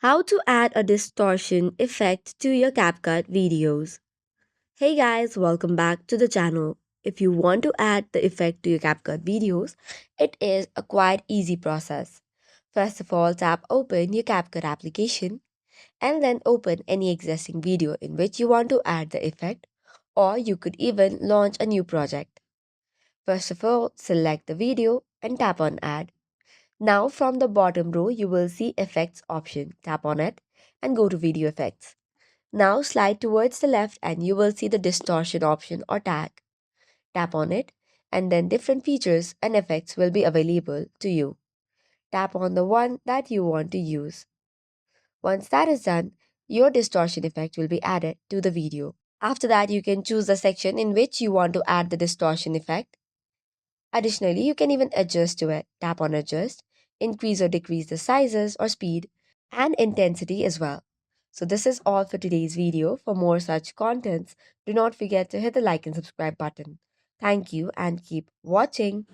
How to add a distortion effect to your CapCut videos. Hey guys, welcome back to the channel. If you want to add the effect to your CapCut videos, it is a quite easy process. First of all, tap open your CapCut application and then open any existing video in which you want to add the effect, or you could even launch a new project. First of all, select the video and tap on add. Now from the bottom row, you will see effects option. Tap on it and go to video effects. Now slide towards the left and you will see the distortion option or tag. Tap on it and then different features and effects will be available to you. Tap on the one that you want to use. Once that is done, your distortion effect will be added to the video. After that, you can choose the section in which you want to add the distortion effect. Additionally, you can even adjust to it. Tap on adjust, increase or decrease the sizes or speed and intensity as well. So this is all for today's video. For more such contents, do not forget to hit the like and subscribe button. Thank you and keep watching.